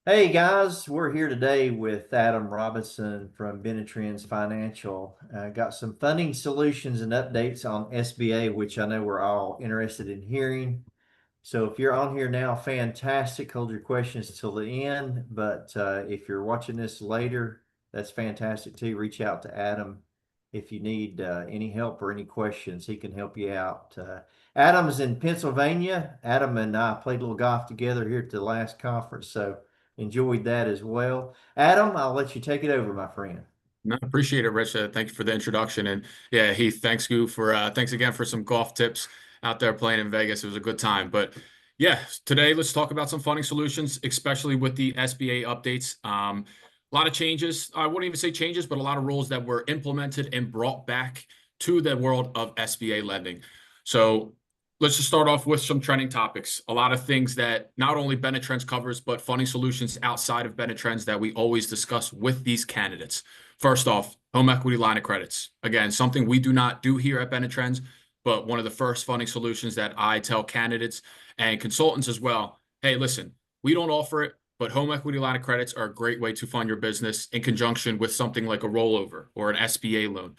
Hey guys, we're here today with Adam Robinson from Benetrends Financial. Got some funding solutions and updates on SBA, which I know we're all interested in hearing. So if you're on here now, fantastic. Hold your questions till the end. But if you're watching this later, that's fantastic too. Reach out to Adam if you need any help or any questions. He can help you out. Adam's in Pennsylvania. Adam and I played a little golf together here at the last conference, so enjoyed that as well. Adam, I'll let you take it over, my friend. No, appreciate it, Rich. Thank you for the introduction. And yeah, Heath, thanks again for some golf tips out there playing in Vegas. It was a good time. But yeah, today let's talk about some funding solutions, especially with the SBA updates. A lot of changes. I wouldn't even say changes, but a lot of rules that were implemented and brought back to the world of SBA lending. So let's just start off with some trending topics. A lot of things that not only Benetrends covers, but funding solutions outside of Benetrends that we always discuss with these candidates. First off, home equity line of credits. Again, something we do not do here at Benetrends, but one of the first funding solutions that I tell candidates and consultants as well. Hey, listen, we don't offer it, but home equity line of credits are a great way to fund your business in conjunction with something like a rollover or an SBA loan.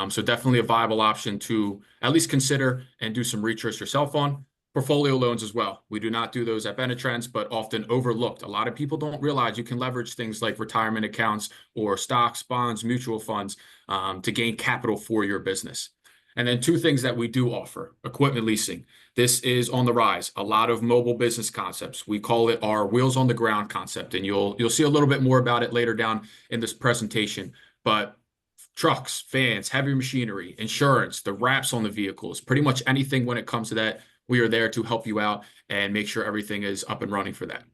So definitely a viable option to at least consider and do some research yourself on. Portfolio loans as well. We do not do those at Benetrends, but often overlooked. A lot of people don't realize you can leverage things like retirement accounts or stocks, bonds, mutual funds to gain capital for your business. And then two things that we do offer: equipment leasing. This is on the rise. A lot of mobile business concepts. We call it our wheels on the ground concept, and you'll see a little bit more about it later down in this presentation. But trucks, vans, heavy machinery, insurance, the wraps on the vehicles, pretty much anything when it comes to that, we are there to help you out and make sure everything is up and running for that.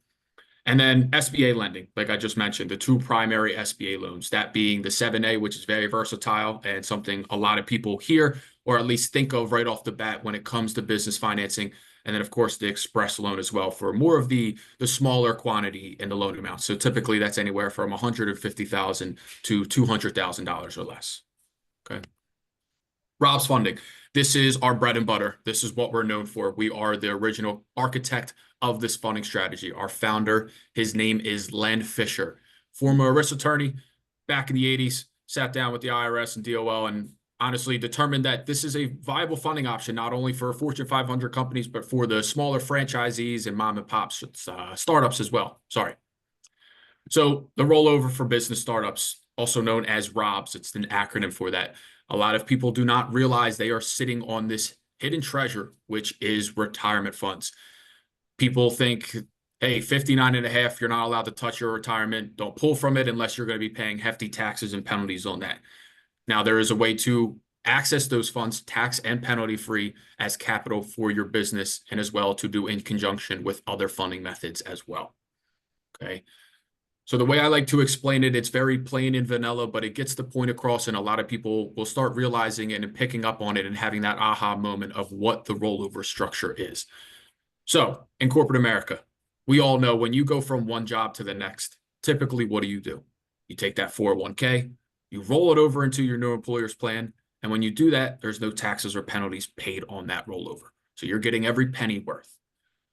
And then SBA lending, like I just mentioned, the two primary SBA loans, that being the 7A, which is very versatile and something a lot of people hear or at least think of right off the bat when it comes to business financing. And then, of course, the express loan as well for more of the smaller quantity in the loan amount. So typically that's anywhere from $150,000 to $200,000 or less. Okay. Rob's Funding. This is our bread and butter. This is what we're known for. We are the original architect of this funding strategy. Our founder, his name is Len Fisher, former ERISA attorney back in the 80s, sat down with the IRS and DOL and honestly determined that this is a viable funding option, not only for Fortune 500 companies, but for the smaller franchisees and mom and pops, startups as well. Sorry. So the rollover for business startups, also known as ROBS, it's an acronym for that. A lot of people do not realize they are sitting on this hidden treasure, which is retirement funds. People think, hey, 59 and a half, you're not allowed to touch your retirement. Don't pull from it unless you're going to be paying hefty taxes and penalties on that. Now, there is a way to access those funds tax and penalty free as capital for your business and as well to do in conjunction with other funding methods as well. Okay. So the way I like to explain it, it's very plain and vanilla, but it gets the point across, and a lot of people will start realizing it and picking up on it and having that aha moment of what the rollover structure is. So in corporate America, we all know when you go from one job to the next, typically what do? You take that 401k, you roll it over into your new employer's plan, and when you do that, there's no taxes or penalties paid on that rollover. So you're getting every penny worth.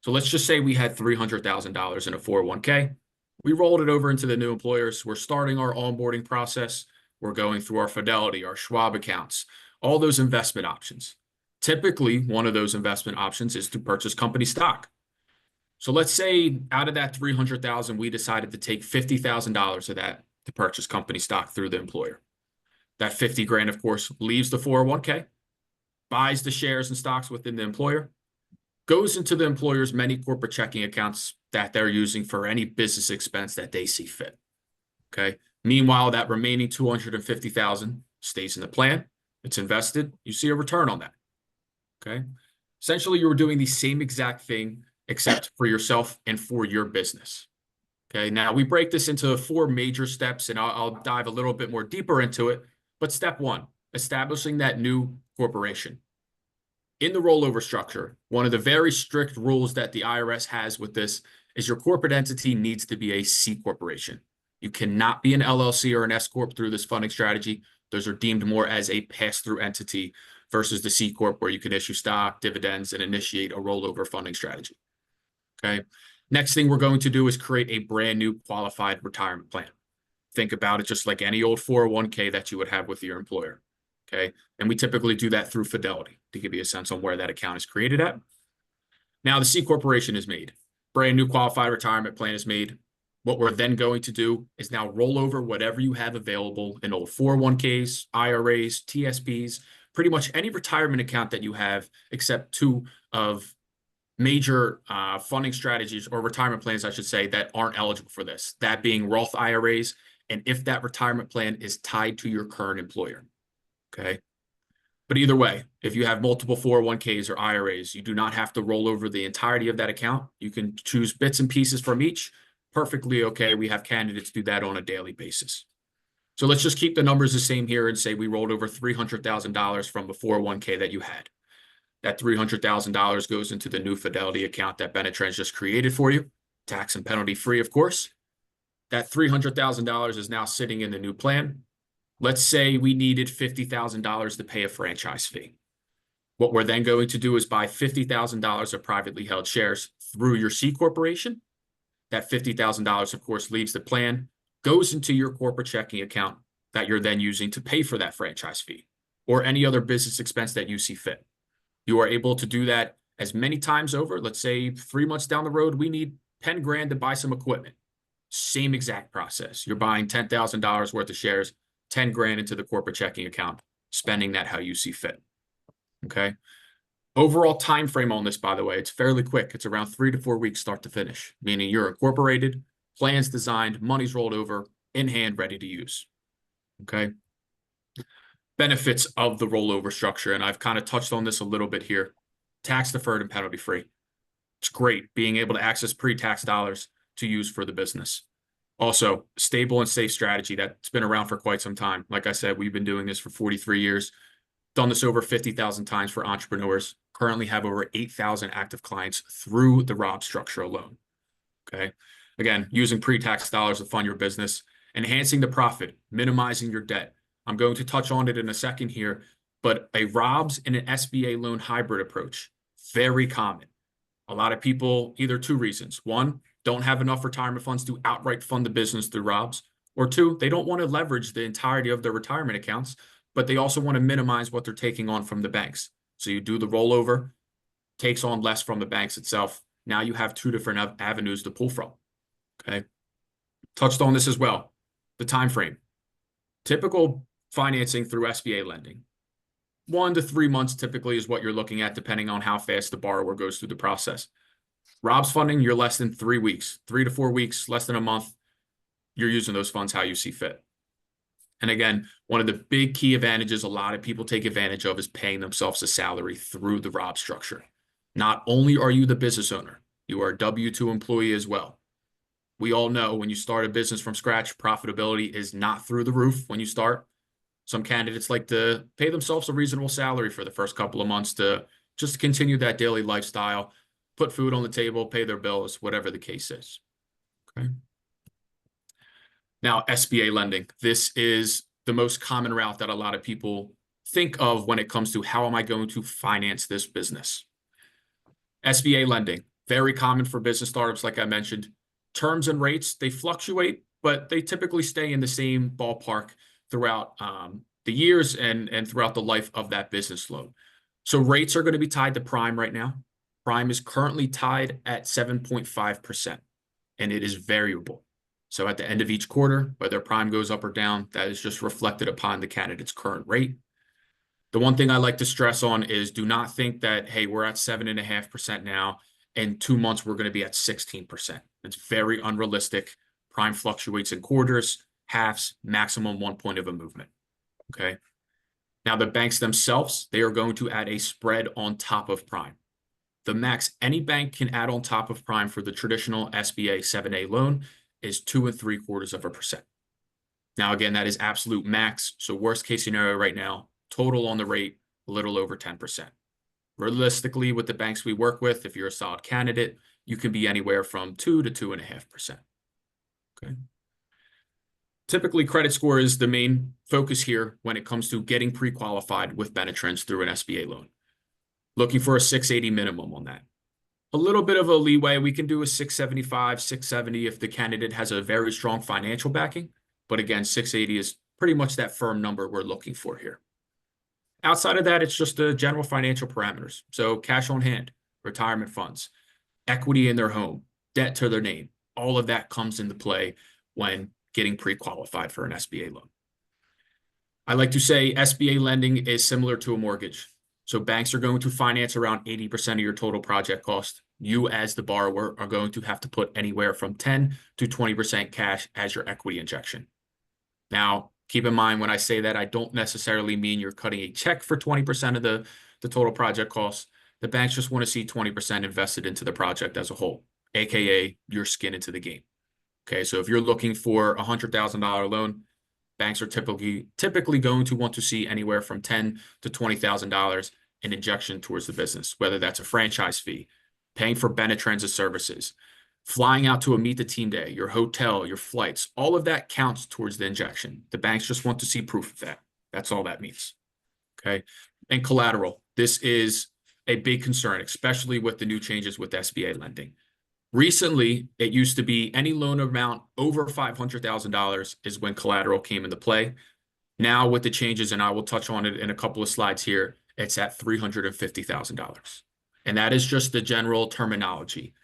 So let's just say we had $300,000 in a 401k. We rolled it over into the new employers. We're starting our onboarding process. We're going through our Fidelity, our Schwab accounts, all those investment options. Typically, one of those investment options is to purchase company stock. So let's say out of that 300,000, we decided to take $50,000 of that to purchase company stock through the employer. That 50 grand, of course, leaves the 401k, buys the shares and stocks within the employer, goes into the employer's many corporate checking accounts that they're using for any business expense that they see fit. Okay. Meanwhile, that remaining 250,000 stays in the plan. It's invested. You see a return on that. Okay. Essentially, you're doing the same exact thing, except for yourself and for your business. Okay. Now we break this into 4 major steps, and I'll dive a little bit more deeper into it. But step 1, establishing that new corporation. In the rollover structure, one of the very strict rules that the IRS has with this is your corporate entity needs to be a C corporation. You cannot be an LLC or an S corp through this funding strategy. Those are deemed more as a pass-through entity versus the C corp, where you can issue stock, dividends, and initiate a rollover funding strategy. Okay. Next thing we're going to do is create a brand new qualified retirement plan. Think about it just like any old 401k that you would have with your employer. Okay. And we typically do that through Fidelity to give you a sense on where that account is created at. Now the C corporation is made. Brand new qualified retirement plan is made. What we're then going to do is now roll over whatever you have available in old 401ks, IRAs, TSPs, pretty much any retirement account that you have, except two of major funding strategies or retirement plans, I should say, that aren't eligible for this. That being Roth IRAs, and if that retirement plan is tied to your current employer. Okay. But either way, if you have multiple 401ks or IRAs, you do not have to roll over the entirety of that account. You can choose bits and pieces from each. Perfectly okay. We have candidates do that on a daily basis. So let's just keep the numbers the same here and say we rolled over $300,000 from the 401k that you had. That $300,000 goes into the new Fidelity account that Benetrends just created for you, tax and penalty free, of course. That $300,000 is now sitting in the new plan. Let's say we needed $50,000 to pay a franchise fee. What we're then going to do is buy $50,000 of privately held shares through your C corporation. That $50,000, of course, leaves the plan, goes into your corporate checking account that you're then using to pay for that franchise fee or any other business expense that you see fit. You are able to do that as many times over. Let's say 3 months down the road, we need 10 grand to buy some equipment. Same exact process. You're buying $10,000 worth of shares, 10 grand into the corporate checking account, spending that how you see fit. Okay. Overall time frame on this, by the way, it's fairly quick. It's around 3 to 4 weeks start to finish, meaning you're incorporated, plans designed, money's rolled over, in hand, ready to use. Okay. Benefits of the rollover structure, and I've kind of touched on this a little bit here. Tax deferred and penalty free. It's great being able to access pre-tax dollars to use for the business. Also, stable and safe strategy that's been around for quite some time. Like I said, we've been doing this for 43 years, done this over 50,000 times for entrepreneurs, currently have over 8,000 active clients through the Rob structure alone. Okay. Again, using pre-tax dollars to fund your business, enhancing the profit, minimizing your debt. I'm going to touch on it in a second here, but a Rob's and an SBA loan hybrid approach, very common. A lot of people, either two reasons. One, don't have enough retirement funds to outright fund the business through Rob's, or two, they don't want to leverage the entirety of their retirement accounts, but they also want to minimize what they're taking on from the banks. So you do the rollover, takes on less from the banks itself. Now you have two different avenues to pull from. Okay. Touched on this as well. The time frame. Typical financing through SBA lending. 1 to 3 months typically is what you're looking at, depending on how fast the borrower goes through the process. Rob's funding, you're less than 3 weeks, 3 to 4 weeks, less than a month. You're using those funds how you see fit. And again, one of the big key advantages a lot of people take advantage of is paying themselves a salary through the Rob structure. Not only are you the business owner, you are a W-2 employee as well. We all know when you start a business from scratch, profitability is not through the roof when you start. Some candidates like to pay themselves a reasonable salary for the first couple of months to just continue that daily lifestyle, put food on the table, pay their bills, whatever the case is. Okay. Now, SBA lending. This is the most common route that a lot of people think of when it comes to how am I going to finance this business. SBA lending, very common for business startups, like I mentioned. Terms and rates, they fluctuate, but they typically stay in the same ballpark throughout the years and throughout the life of that business loan. So rates are going to be tied to prime right now. Prime is currently tied at 7.5%, and it is variable. So at the end of each quarter, whether prime goes up or down, that is just reflected upon the candidate's current rate. The one thing I like to stress on is do not think that, hey, we're at 7.5% now. In 2 months, we're going to be at 16%. It's very unrealistic. Prime fluctuates in quarters, halves, maximum 1 point of a movement. Okay. Now, the banks themselves, they are going to add a spread on top of prime. The max any bank can add on top of prime for the traditional SBA 7A loan is 2.75%. Now, again, that is absolute max. So worst case scenario right now, total on the rate, a little over 10%. Realistically, with the banks we work with, if you're a solid candidate, you can be anywhere from 2 to 2.5%. Okay. Typically, credit score is the main focus here when it comes to getting pre-qualified with Benetrends through an SBA loan. Looking for a 680 minimum on that. a little bit of a leeway. We can do a 675, 670 if the candidate has a very strong financial backing. But again, 680 is pretty much that firm number we're looking for here. Outside of that, it's just the general financial parameters. So cash on hand, retirement funds, equity in their home, debt to their name. All of that comes into play when getting pre-qualified for an SBA loan. I like to say SBA lending is similar to a mortgage. So banks are going to finance around 80% of your total project cost. You, as the borrower, are going to have to put anywhere from 10 to 20% cash as your equity injection. Now, keep in mind when I say that, I don't necessarily mean you're cutting a check for 20% of the total project cost. The banks just want to see 20% invested into the project as a whole, aka your skin into the game. Okay, so if you're looking for a $100,000 loan, banks are typically going to want to see anywhere from $10,000 to $20,000 in injection towards the business, whether that's a franchise fee, paying for Benetrends services, flying out to a meet the team day, your hotel, your flights, all of that counts towards the injection. The banks just want to see proof of that. That's all that means. Okay. And collateral. This is a big concern, especially with the new changes with SBA lending. Recently, it used to be any loan amount over $500,000 is when collateral came into play. Now with the changes, and I will touch on it in a couple of slides here, it's at $350,000. And that is just the general terminology.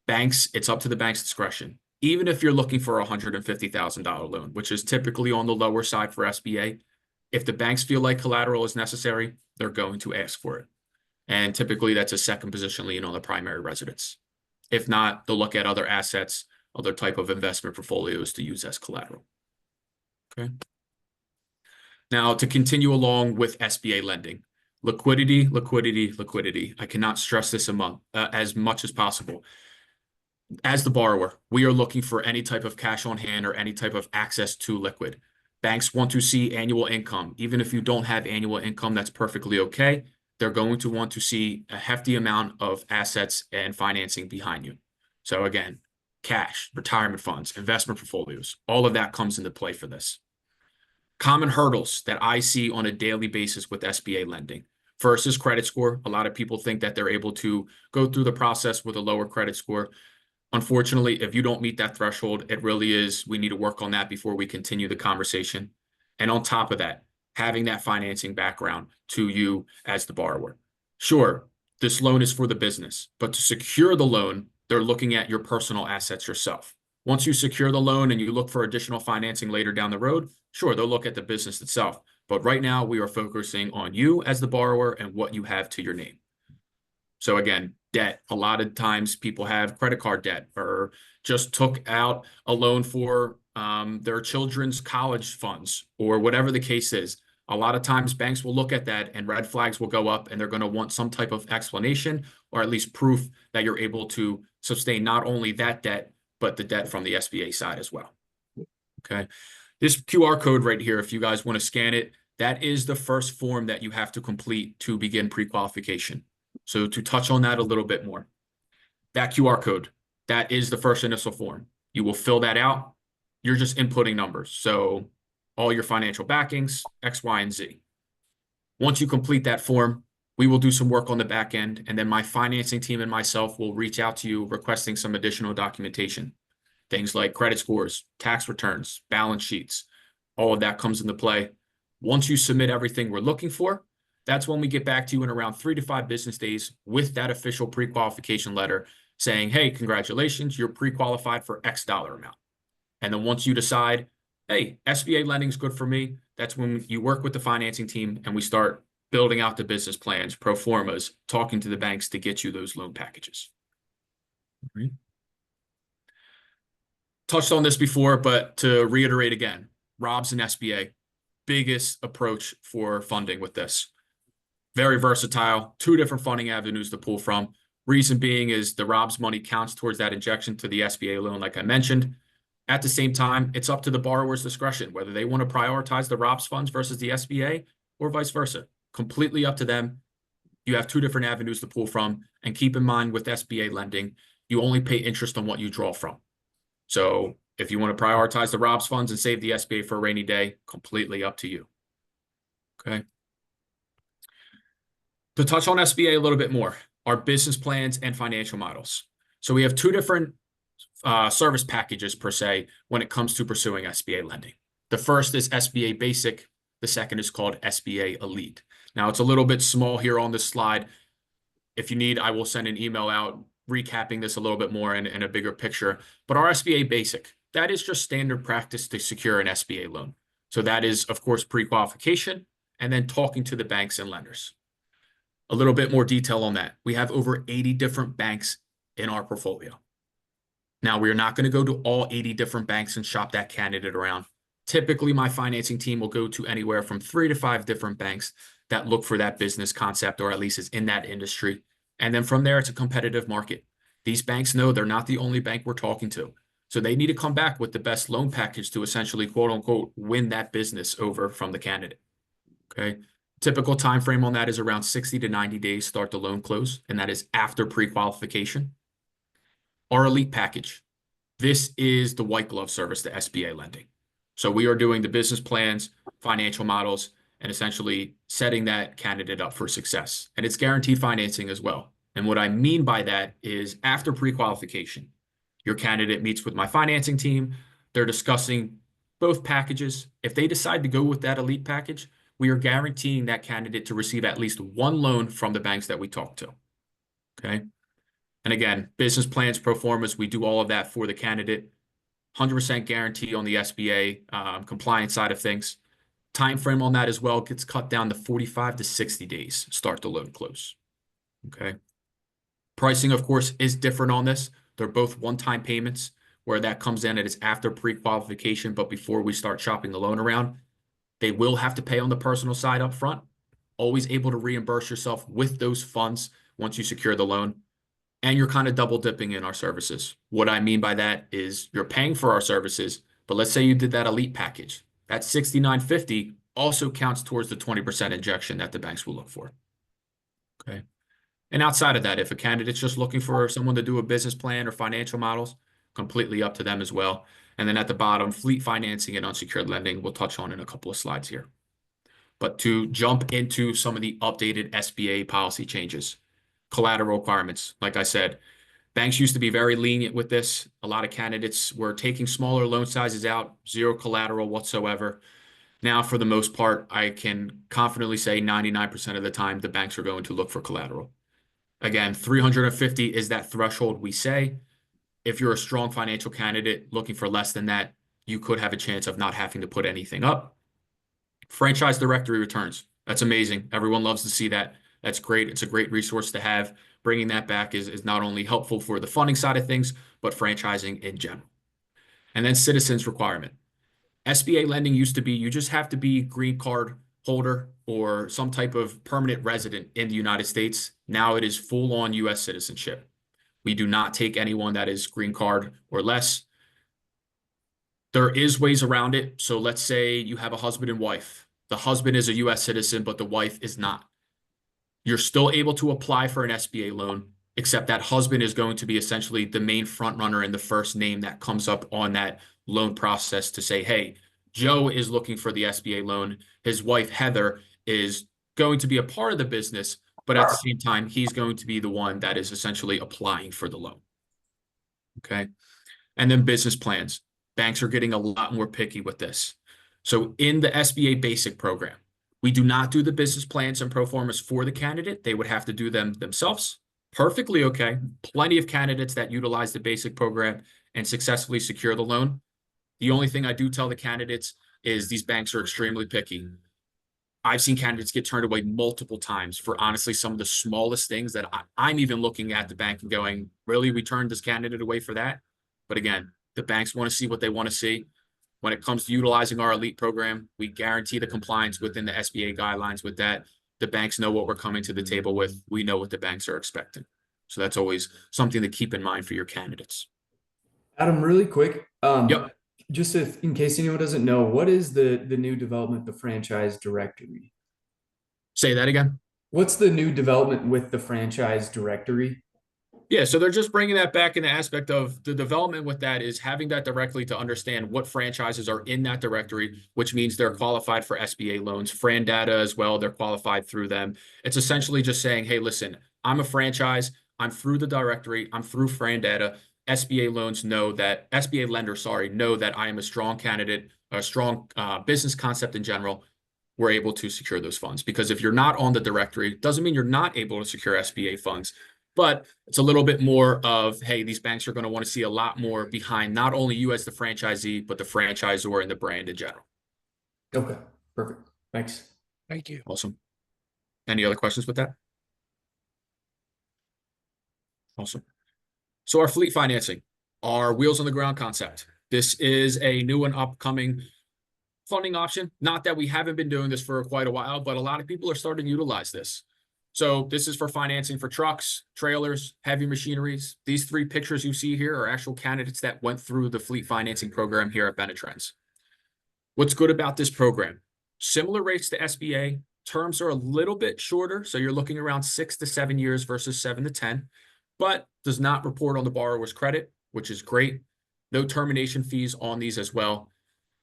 Banks, it's up to the bank's discretion. Even if you're looking for a $150,000 loan, which is typically on the lower side for SBA, if the banks feel like collateral is necessary, they're going to ask for it. And typically that's a second position lien on the primary residence. If not, they'll look at other assets, other type of investment portfolios to use as collateral. Okay. Now, to continue along with SBA lending, liquidity, liquidity, liquidity. I cannot stress this as much as possible. As the borrower, we are looking for any type of cash on hand or any type of access to liquid. Banks want to see annual income. Even if you don't have annual income, that's perfectly okay. They're going to want to see a hefty amount of assets and financing behind you. So again, cash, retirement funds, investment portfolios, all of that comes into play for this. Common hurdles that I see on a daily basis with SBA lending. First is credit score. A lot of people think that they're able to go through the process with a lower credit score. Unfortunately, if you don't meet that threshold, it really is, we need to work on that before we continue the conversation. And on top of that, having that financing background to you as the borrower. Sure, this loan is for the business, but to secure the loan, they're looking at your personal assets yourself. Once you secure the loan and you look for additional financing later down the road, sure, they'll look at the business itself. But right now, we are focusing on you as the borrower and what you have to your name. So again, debt. A lot of times people have credit card debt or just took out a loan for their children's college funds or whatever the case is. A lot of times banks will look at that and red flags will go up and they're going to want some type of explanation or at least proof that you're able to sustain not only that debt, but the debt from the SBA side as well. Okay. This QR code right here, if you guys want to scan it, that is the first form that you have to complete to begin pre-qualification. So to touch on that a little bit more, that QR code, that is the first initial form. You will fill that out. You're just inputting numbers. So all your financial backings, X, Y, and Z. Once you complete that form, we will do some work on the back end, and then my financing team and myself will reach out to you requesting some additional documentation. Things like credit scores, tax returns, balance sheets, all of that comes into play. Once you submit everything we're looking for, that's when we get back to you in around 3 to 5 business days with that official pre-qualification letter saying, hey, congratulations, you're pre-qualified for X dollar amount. And then once you decide, hey, SBA lending is good for me, that's when you work with the financing team and we start building out the business plans, pro formas, talking to the banks to get you those loan packages. Right. Touched on this before, but to reiterate again, ROBS and SBA, biggest approach for funding with this. Very versatile, 2 different funding avenues to pull from. Reason being is the ROBS money counts towards that injection to the SBA loan, like I mentioned. At the same time, it's up to the borrower's discretion, whether they want to prioritize the ROBS funds versus the SBA or vice versa. Completely up to them. You have 2 different avenues to pull from. And keep in mind with SBA lending, you only pay interest on what you draw from. So if you want to prioritize the ROBS funds and save the SBA for a rainy day, completely up to you. Okay. To touch on SBA a little bit more, our business plans and financial models. So we have two different service packages per se when it comes to pursuing SBA lending. The first is SBA Basic. The second is called SBA Elite. Now, it's a little bit small here on this slide. If you need, I will send an email out recapping this a little bit more in a bigger picture. But our SBA Basic, that is just standard practice to secure an SBA loan. So that is, of course, pre-qualification and then talking to the banks and lenders. A little bit more detail on that. We have over 80 different banks in our portfolio. Now, we are not going to go to all 80 different banks and shop that candidate around. Typically, my financing team will go to anywhere from 3 to 5 different banks that look for that business concept or at least is in that industry. And then from there, it's a competitive market. These banks know they're not the only bank we're talking to. So they need to come back with the best loan package to essentially, quote unquote, win that business over from the candidate. Okay. Typical time frame on that is around 60 to 90 days start the loan close, and that is after pre-qualification. Our elite package. This is the white glove service to SBA lending. So we are doing the business plans, financial models, and essentially setting that candidate up for success. And it's guaranteed financing as well. And what I mean by that is after pre-qualification, your candidate meets with my financing team. They're discussing both packages. If they decide to go with that elite package, we are guaranteeing that candidate to receive at least one loan from the banks that we talk to. Okay. And again, business plans, pro formas, we do all of that for the candidate. 100% guarantee on the SBA compliance side of things. Time frame on that as well gets cut down to 45 to 60 days, start the loan close. Okay. Pricing, of course, is different on this. They're both one-time payments where that comes in. It is after pre-qualification, but before we start shopping the loan around. They will have to pay on the personal side up front. Always able to reimburse yourself with those funds once you secure the loan. And you're kind of double dipping in our services. What I mean by that is you're paying for our services, but let's say you did that elite package. That $69.50 also counts towards the 20% injection that the banks will look for. Okay. And outside of that, if a candidate's just looking for someone to do a business plan or financial models, completely up to them as well. And then at the bottom, fleet financing and unsecured lending, we'll touch on in a couple of slides here. But to jump into some of the updated SBA policy changes, collateral requirements, like I said, banks used to be very lenient with this. A lot of candidates were taking smaller loan sizes out, zero collateral whatsoever. Now, for the most part, I can confidently say 99% of the time, the banks are going to look for collateral. Again, 350 is that threshold we say. If you're a strong financial candidate looking for less than that, you could have a chance of not having to put anything up. Franchise directory returns. That's amazing. Everyone loves to see that. That's great. It's a great resource to have. Bringing that back is not only helpful for the funding side of things, but franchising in general. And then citizens requirement. SBA lending used to be you just have to be green card holder or some type of permanent resident in the United States. Now it is full on U.S. citizenship. We do not take anyone that is green card or less. There is ways around it. So let's say you have a husband and wife. The husband is a U.S. citizen, but the wife is not. You're still able to apply for an SBA loan, except that husband is going to be essentially the main front runner and the first name that comes up on that loan process to say, hey, Joe is looking for the SBA loan. His wife, Heather, is going to be a part of the business, but at the same time, he's going to be the one that is essentially applying for the loan. Okay. And then business plans. Banks are getting a lot more picky with this. So in the SBA Basic program, we do not do the business plans and pro formas for the candidate. They would have to do them themselves. Perfectly okay. Plenty of candidates that utilize the Basic program and successfully secure the loan. The only thing I do tell the candidates is these banks are extremely picky. I've seen candidates get turned away multiple times for honestly some of the smallest things that I'm even looking at the bank and going, really, we turned this candidate away for that? But again, the banks want to see what they want to see. When it comes to utilizing our elite program, we guarantee the compliance within the SBA guidelines with that. The banks know what we're coming to the table with. We know what the banks are expecting. So that's always something to keep in mind for your candidates. Adam, really quick, Yep. just in case anyone doesn't know, what is the new development, the franchise directory? Say that again. What's the new development with the franchise directory? Yeah, so they're just bringing that back in the aspect of the development with that is having that directly to understand what franchises are in that directory, which means they're qualified for SBA loans, Fran data as well. They're qualified through them. It's essentially just saying, hey, listen, I'm a franchise. I'm through the directory. I'm through FranData. SBA loans know that, SBA lenders, sorry, know that I am a strong candidate, a strong business concept in general. We're able to secure those funds, because if you're not on the directory, doesn't mean you're not able to secure SBA funds, but it's a little bit more of, hey, these banks are going to want to see a lot more behind not only you as the franchisee, but the franchisor and the brand in general. Okay, perfect. Thanks. Thank you. Awesome. Any other questions with that? Awesome. So our fleet financing, our wheels on the ground concept. This is a new and upcoming funding option. Not that we haven't been doing this for quite a while, but a lot of people are starting to utilize this. So this is for financing for trucks, trailers, heavy machineries. These 3 pictures you see here are actual candidates that went through the fleet financing program here at Benetrends. What's good about this program? Similar rates to SBA. Terms are a little bit shorter, so you're looking around 6 to 7 years versus 7 to 10, but does not report on the borrower's credit, which is great. No termination fees on these as well.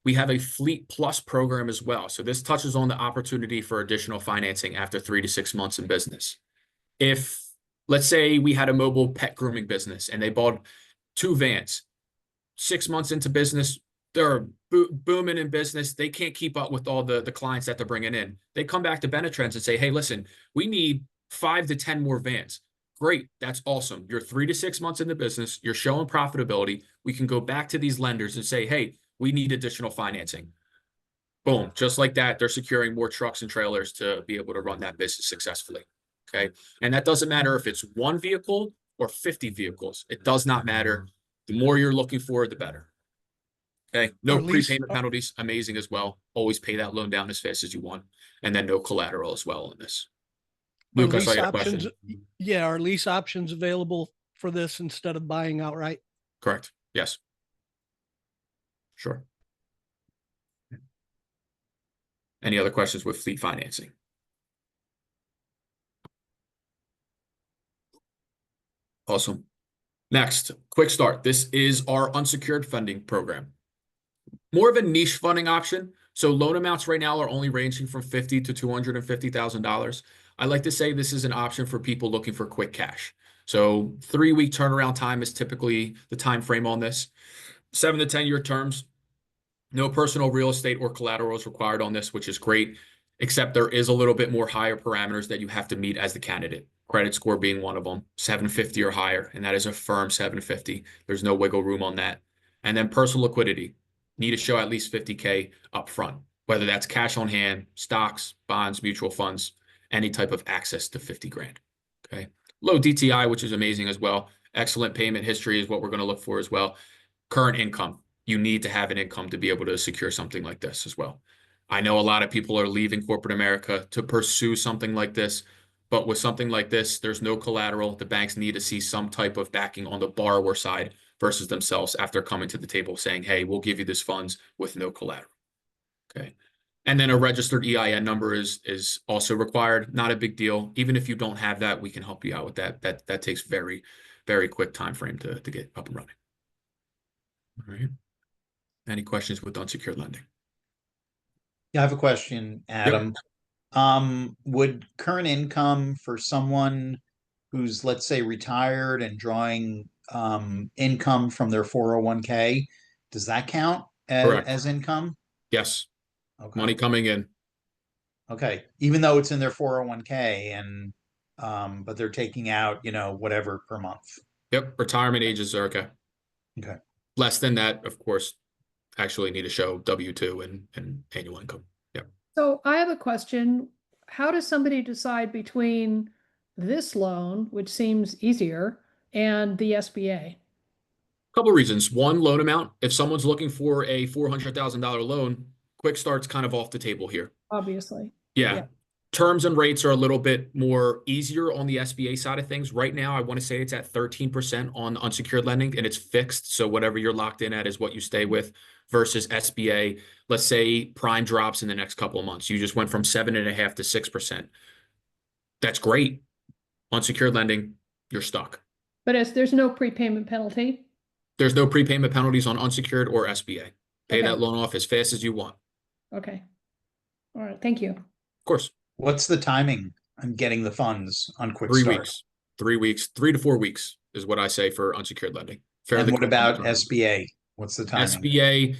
We have a Fleet Plus program as well. So this touches on the opportunity for additional financing after 3 to 6 months in business. If, let's say, we had a mobile pet grooming business and they bought 2 vans, 6 months into business, they're booming in business. They can't keep up with all the clients that they're bringing in. They come back to Benetrends and say, hey, listen, we need 5 to 10 more vans. Great. That's awesome. You're 3 to 6 months in the business. You're showing profitability. We can go back to these lenders and say, hey, we need additional financing. Boom. Just like that, they're securing more trucks and trailers to be able to run that business successfully. Okay. And that doesn't matter if it's 1 vehicle or 50 vehicles. It does not matter. The more you're looking for, the better. Okay. No prepayment penalties. Amazing as well. Always pay that loan down as fast as you want. And then no collateral as well in this. Luke, I saw your question. Yeah. Are lease options available for this instead of buying outright? Correct. Yes. Sure. Any other questions with fleet financing? Awesome. Next, quick start. This is our unsecured funding program. More of a niche funding option. So loan amounts right now are only ranging from $50,000 to $250,000. I like to say this is an option for people looking for quick cash. So 3-week turnaround time is typically the time frame on this. 7 to 10 year terms. No personal real estate or collateral is required on this, which is great, except there is a little bit more higher parameters that you have to meet as the candidate. Credit score being one of them, 750 or higher, and that is a firm 750. There's no wiggle room on that. And then personal liquidity. Need to show at least 50K up front, whether that's cash on hand, stocks, bonds, mutual funds, any type of access to 50 grand. Okay. Low DTI, which is amazing as well. Excellent payment history is what we're going to look for as well. Current income. You need to have an income to be able to secure something like this as well. I know a lot of people are leaving corporate America to pursue something like this, but with something like this, there's no collateral. The banks need to see some type of backing on the borrower side versus themselves after coming to the table saying, hey, we'll give you this funds with no collateral. Okay. And then a registered EIN number is also required. Not a big deal. Even if you don't have that, we can help you out with that. That takes very, very quick time frame to get up and running. All right. Any questions with unsecured lending? Yeah, I have a question, Adam. Would current income for someone who's, let's say, retired and drawing income from their 401k, does that count as income? Yes. Okay. Money coming in. Okay. Even though it's in their 401k and but they're taking out, whatever per month. Yep. Retirement ages are okay. Okay. Less than that, of course, actually need to show W-2 and annual income. Yep. So I have a question. How does somebody decide between this loan, which seems easier, and the SBA? Couple reasons. One, loan amount. If someone's looking for a $400,000 loan, quick start's kind of off the table here. Obviously. Yeah. Terms and rates are a little bit more easier on the SBA side of things. Right now, I want to say it's at 13% on unsecured lending, and it's fixed. So whatever you're locked in at is what you stay with versus SBA. Let's say prime drops in the next couple of months. You just went from 7.5% to 6%. That's great. Unsecured lending, you're stuck. But there's no prepayment penalty. There's no prepayment penalties on unsecured or SBA. Pay that loan off as fast as you want. Okay. All right. Thank you. Of course. What's the timing on getting the funds on Quick 3 Start? weeks. 3 weeks, 3 to 4 weeks is what I say for unsecured lending. Fairly And what quick on the about turnaround. SBA? What's the timing? SBA,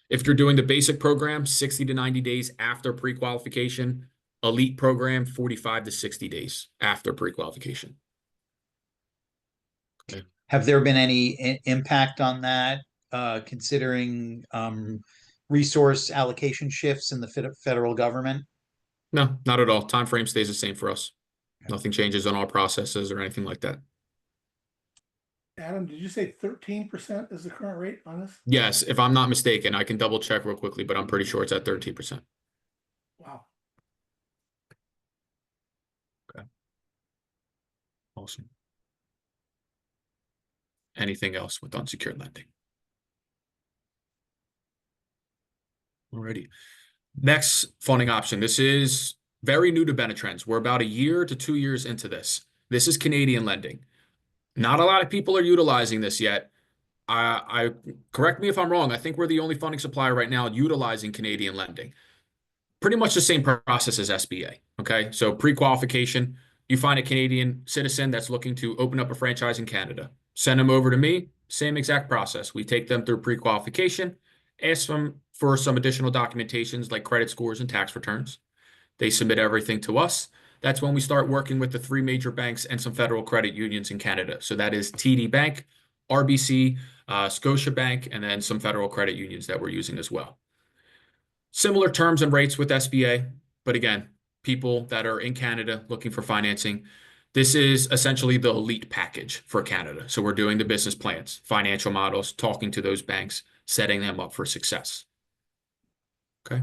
if you're doing the basic program, 60 to 90 days after pre-qualification. Elite program, 45 to 60 days after pre-qualification. Okay. Have there been any impact on that, considering resource allocation shifts in the federal government? No, not at all. Time frame stays the same for us. Nothing changes on our processes or anything like that. Adam, did you say 13% is the current rate on this? Yes, if I'm not mistaken, I can double check real quickly, but I'm pretty sure it's at 13%. Wow. Awesome. Anything else with unsecured lending? Alrighty. Next funding option. This is very new to Benetrends. We're about a year to 2 years into this. This is Canadian lending. Not a lot of people are utilizing this yet. I correct me if I'm wrong. I think we're the only funding supplier right now utilizing Canadian lending. Pretty much the same process as SBA. Okay, so pre-qualification, you find a Canadian citizen that's looking to open up a franchise in Canada. Send them over to me. Same exact process. We take them through pre-qualification, ask them for some additional documentations like credit scores and tax returns. They submit everything to us. That's when we start working with the 3 major banks and some federal credit unions in Canada. So that is TD Bank, RBC, Scotiabank, and then some federal credit unions that we're using as well. Similar terms and rates with SBA, but again, people that are in Canada looking for financing, this is essentially the elite package for Canada. So we're doing the business plans, financial models, talking to those banks, setting them up for success. Okay.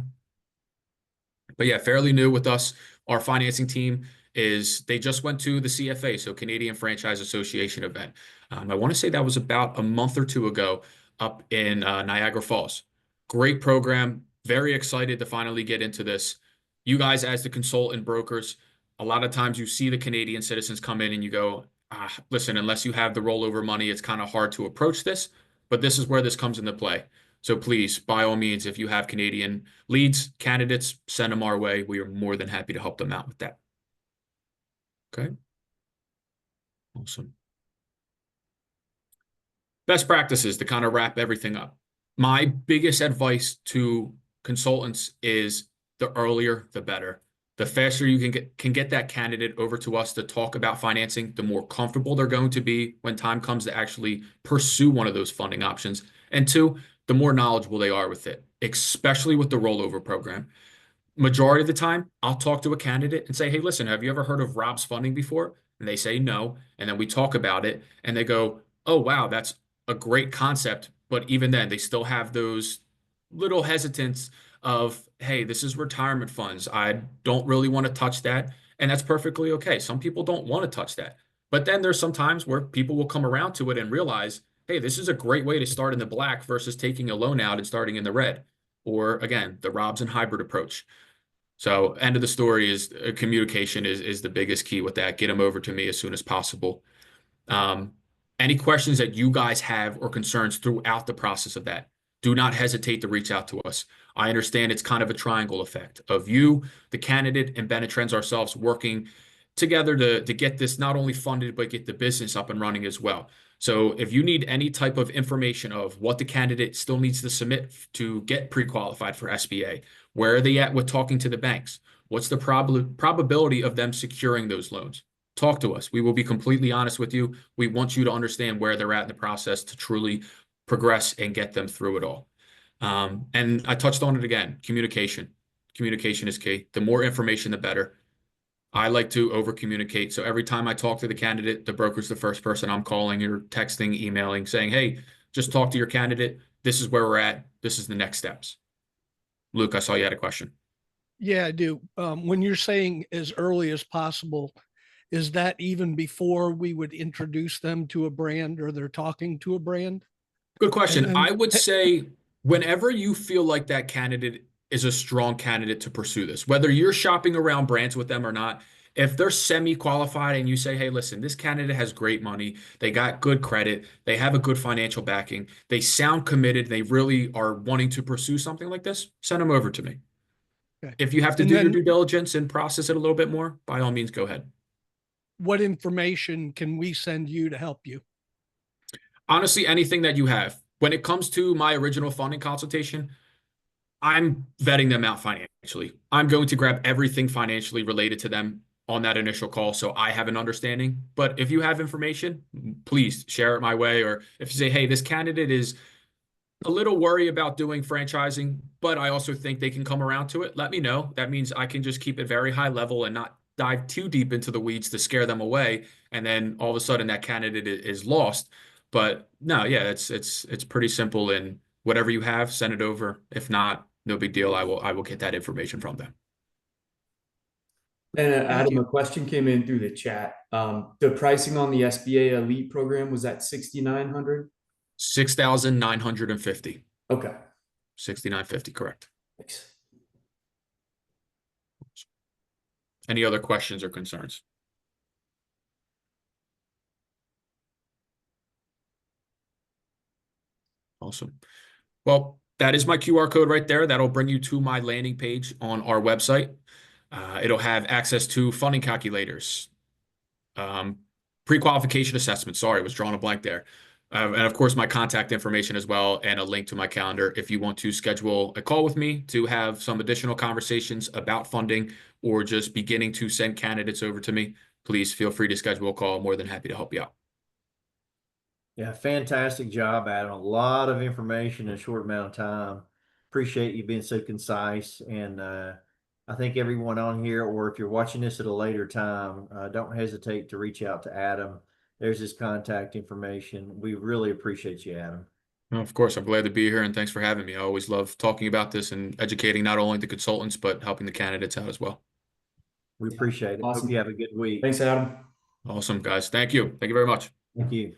But yeah, fairly new with us. Our financing team they just went to the CFA, so Canadian Franchise Association event. I want to say that was about a month or 2 ago up in Niagara Falls. Great program. Very excited to finally get into this. You guys, as the consultant brokers, a lot of times you see the Canadian citizens come in and you go, listen, unless you have the rollover money, it's kind of hard to approach this. But this is where this comes into play. So please, by all means, if you have Canadian leads, candidates, send them our way. We are more than happy to help them out with that. Okay. Awesome. Best practices to kind of wrap everything up. My biggest advice to consultants is the earlier, the better. The faster you can get that candidate over to us to talk about financing, the more comfortable they're going to be when time comes to actually pursue one of those funding options. And 2, the more knowledgeable they are with it, especially with the rollover program. Majority of the time, I'll talk to a candidate and say, hey, listen, have you ever heard of Rob's funding before? And they say no. And then we talk about it and they go, oh, wow, that's a great concept. But even then, they still have those little hesitance of, hey, this is retirement funds. I don't really want to touch that. And that's perfectly okay. Some people don't want to touch that. But then there's some times where people will come around to it and realize, hey, this is a great way to start in the black versus taking a loan out and starting in the red. Or again, the Robs and hybrid approach. So end of the story is communication is the biggest key with that. Get them over to me as soon as possible. Any questions that you guys have or concerns throughout the process of that, do not hesitate to reach out to us. I understand it's kind of a triangle effect of you, the candidate, and Benetrends ourselves working together to get this not only funded, but get the business up and running as well. So if you need any type of information of what the candidate still needs to submit to get pre-qualified for SBA, where are they at with talking to the banks? What's the probability of them securing those loans? Talk to us. We will be completely honest with you. We want you to understand where they're at in the process to truly progress and get them through it all. And I touched on it again, communication. Communication is key. The more information, the better. I like to over communicate. So every time I talk to the candidate, the broker's the first person I'm calling or texting, emailing, saying, hey, just talk to your candidate. This is where we're at. This is the next steps. Luke, I saw you had a question. Yeah, I do. When you're saying as early as possible, is that even before we would introduce them to a brand or they're talking to a brand? Good question. And then- I would say whenever you feel like that candidate is a strong candidate to pursue this, whether you're shopping around brands with them or not, if they're semi-qualified and you say, hey, listen, this candidate has great money, they got good credit, they have a good financial backing, they sound committed, they really are wanting to pursue something like this, send them over to me. Okay. If you have to And do your then- due diligence and process it a little bit more, by all means, go ahead. what information can we send you to help you? Honestly, anything that you have. When it comes to my original funding consultation, I'm vetting them out financially. I'm going to grab everything financially related to them on that initial call so I have an understanding. But if you have information, please share it my way. Or if you say, hey, this candidate is a little worried about doing franchising, but I also think they can come around to it, let me know. That means I can just keep it very high level and not dive too deep into the weeds to scare them away. And then all of a sudden that candidate is lost. But no, yeah, it's pretty simple. And whatever you have, send it over. If not, no big deal. I will get that information from them. And Adam, you. a question came in through the chat. The pricing on the SBA Elite program was at 6,900. 6,950. Okay. 6,950, correct. Thanks. Any other questions or concerns? Awesome. Well, that is my QR code right there. That'll bring you to my landing page on our website. It'll have access to funding calculators, pre-qualification assessment. Sorry, I was drawing a blank there. And of course, my contact information as well, and a link to my calendar if you want to schedule a call with me to have some additional conversations about funding or just beginning to send candidates over to me. Please feel free to schedule a call. I'm more than happy to help you out. Yeah, fantastic job, Adam. A lot of information in a short amount of time. Appreciate you being so concise. And I think everyone on here, or if you're watching this at a later time, don't hesitate to reach out to Adam. There's his contact information. We really appreciate you, Adam. Well, of course, I'm glad to be here, and thanks for having me. I always love talking about this and educating not only the consultants, but helping the candidates out as well. We appreciate it. Awesome. Hope you have a good week. Thanks, Adam. Awesome, guys. Thank you. Thank you very much. Thank you.